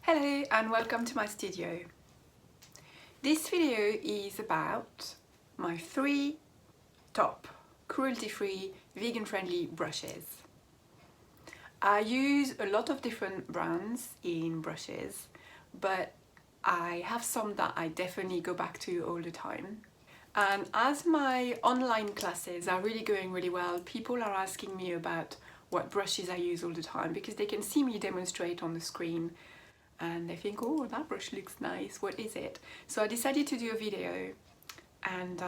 Hello and welcome to my studio. This video is about my 3 top cruelty-free, vegan-friendly brushes. I use a lot of different brands in brushes, but I have some that I definitely go back to all the time. And as my online classes are really going really well, people are asking me about what brushes I use all the time because they can see me demonstrate on the screen and they think, oh, that brush looks nice, what is it? So I decided to do a video and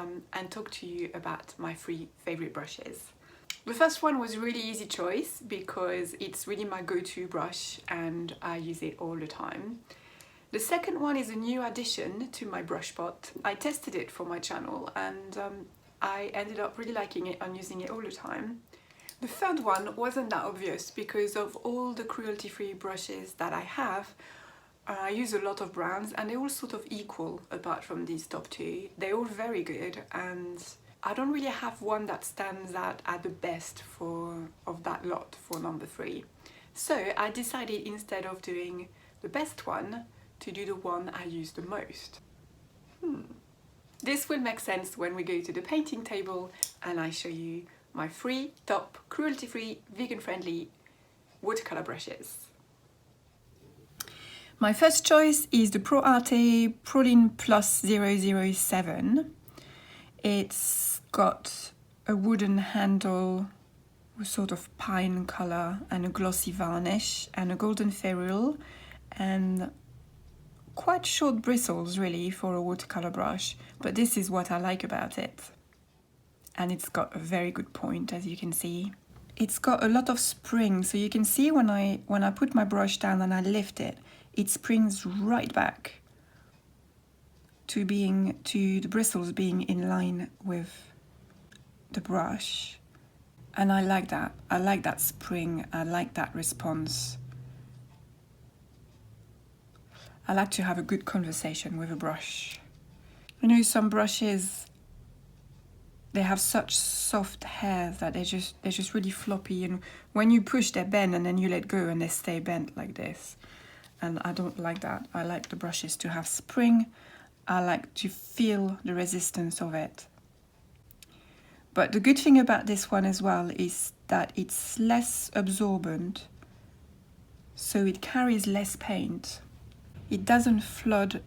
talk to you about my 3 favorite brushes. The first one was a really easy choice because it's really my go-to brush and I use it all the time. The second one is a new addition to my brush pot. I tested it for my channel and I ended up really liking it and using it all the time. The third one wasn't that obvious because of all the cruelty-free brushes that I have. I use a lot of brands and they're all sort of equal apart from these top 2. They're all very good and I don't really have one that stands out at the best of that lot for number 3. So I decided instead of doing the best one to do the one I use the most. This will make sense when we go to the painting table and I show you my 3 top cruelty-free, vegan-friendly watercolor brushes. My first choice is the Pro Arte Plus 007. It's got a wooden handle with sort of pine color and a glossy varnish and a golden ferrule and quite short bristles really for a watercolor brush, but this is what I like about it. And it's got a very good point, as you can see. It's got a lot of spring, so you can see when I put my brush down and I lift it, it springs right back to the bristles being in line with the brush. And I like that. I like that spring. I like that response. I like to have a good conversation with a brush. You know, some brushes, they have such soft hair that they're just really floppy, and when you push they bend and then you let go and they stay bent like this. And I don't like that. I like the brushes to have spring. I like to feel the resistance of it. But the good thing about this one as well is that it's less absorbent, so it carries less paint. It doesn't flood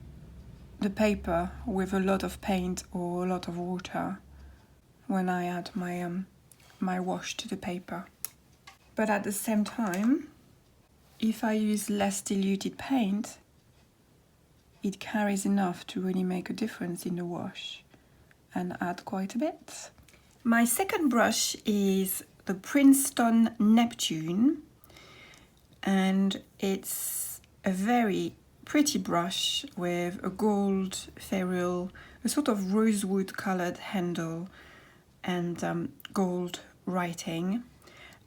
the paper with a lot of paint or a lot of water when I add my wash to the paper. But at the same time, if I use less diluted paint, it carries enough to really make a difference in the wash and add quite a bit. My second brush is the Princeton Neptune, and it's a very pretty brush with a gold ferrule, a sort of rosewood colored handle and gold writing.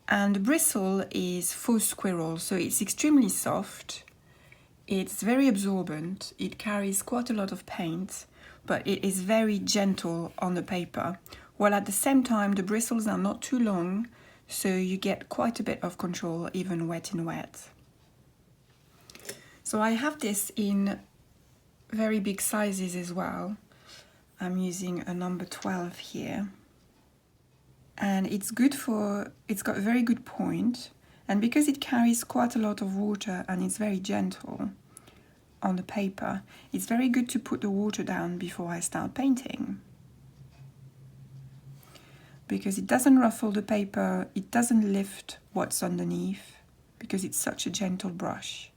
And the bristle is faux squirrel, so it's extremely soft. It's very absorbent. It carries quite a lot of paint, but it is very gentle on the paper. While at the same time, the bristles are not too long, so you get quite a bit of control, even wet in wet. So I have this in very big sizes as well. I'm using a number 12 here. And it's got a very good point, and because it carries quite a lot of water and it's very gentle on the paper, it's very good to put the water down before I start painting. Because it doesn't ruffle the paper, it doesn't lift what's underneath, because it's such a gentle brush.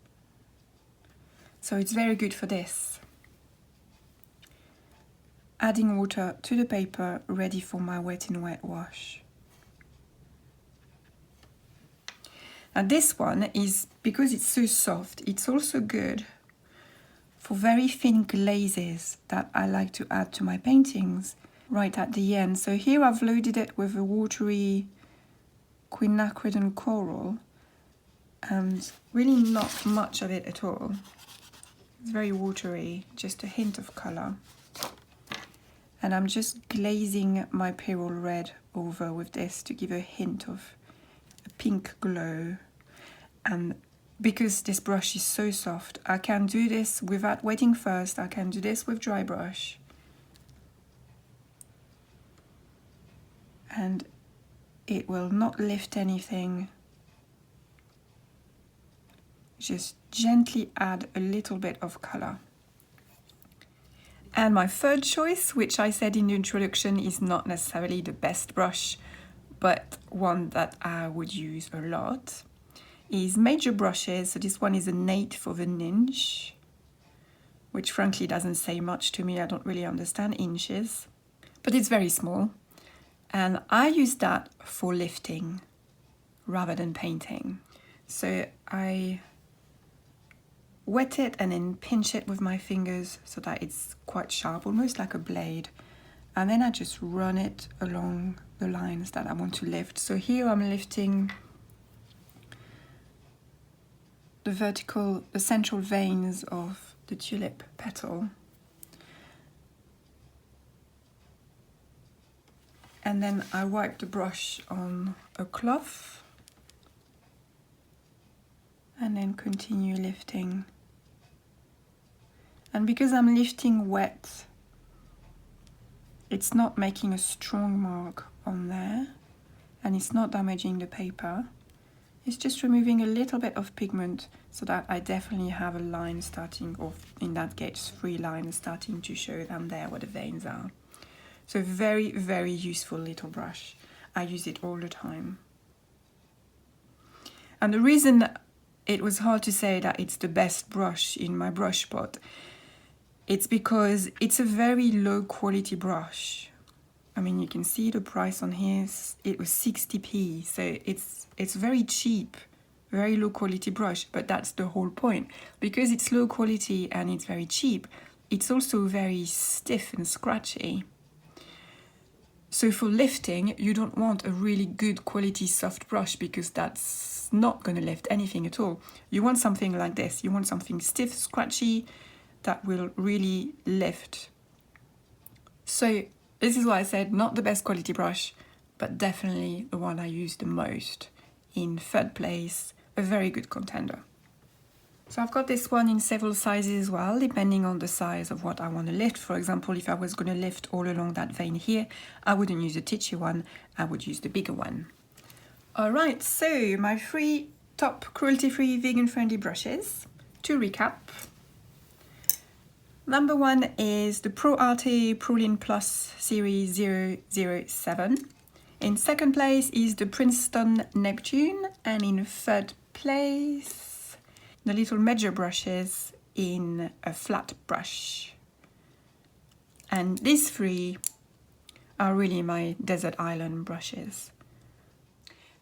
So it's very good for this. Adding water to the paper, ready for my wet in wet wash. And this one is, because it's so soft, it's also good for very thin glazes that I like to add to my paintings right at the end. So here I've loaded it with a watery quinacridone coral and really not much of it at all. It's very watery, just a hint of color. And I'm just glazing my Pyrrole red over with this to give a hint of a pink glow. And because this brush is so soft, I can do this without wetting first. I can do this with dry brush. And it will not lift anything. Just gently add a little bit of color. And my third choice, which I said in the introduction, is not necessarily the best brush, but one that I would use a lot, is major brushes. So this one is an 8 for the inch, which frankly doesn't say much to me. I don't really understand inches, but it's very small. And I use that for lifting rather than painting. So I wet it and then pinch it with my fingers so that it's quite sharp, almost like a blade. And then I just run it along the lines that I want to lift. So here I'm lifting the central veins of the tulip petal. And then I wipe the brush on a cloth and then continue lifting. And because I'm lifting wet, it's not making a strong mark on there and it's not damaging the paper. It's just removing a little bit of pigment so that I definitely have a line starting off, in that case 3 lines starting to show them there where the veins are. So very, very useful little brush. I use it all the time. And the reason it was hard to say that it's the best brush in my brush pot, it's because it's a very low quality brush. I mean, you can see the price on here, it was 60p, so it's very cheap, very low quality brush, but that's the whole point. Because it's low quality and it's very cheap, it's also very stiff and scratchy. So for lifting, you don't want a really good quality soft brush because that's not going to lift anything at all. You want something like this. You want something stiff, scratchy, that will really lift. So this is why I said not the best quality brush, but definitely the one I use the most. In third place, a very good contender. So I've got this one in several sizes as well, depending on the size of what I want to lift. For example, if I was going to lift all along that vein here, I wouldn't use the titchy one, I would use the bigger one. Alright, so my 3 top cruelty-free, vegan-friendly brushes. To recap. Number 1 is the Pro Arte Prolin Plus Series 007. In second place is the Princeton Neptune, and in third place, the little major brushes in a flat brush. And these 3 are really my desert island brushes.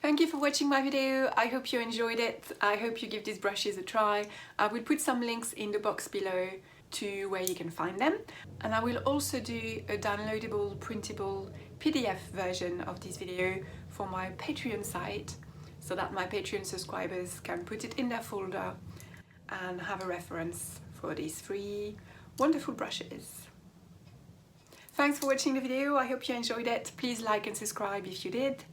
Thank you for watching my video. I hope you enjoyed it. I hope you give these brushes a try. I will put some links in the box below to where you can find them. And I will also do a downloadable, printable PDF version of this video for my Patreon site so that my Patreon subscribers can put it in their folder and have a reference for these 3 wonderful brushes. Thanks for watching the video. I hope you enjoyed it. Please like and subscribe if you did.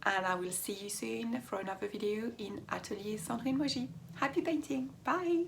And I will see you soon for another video in Atelier Sandrine Maugy. Happy painting. Bye.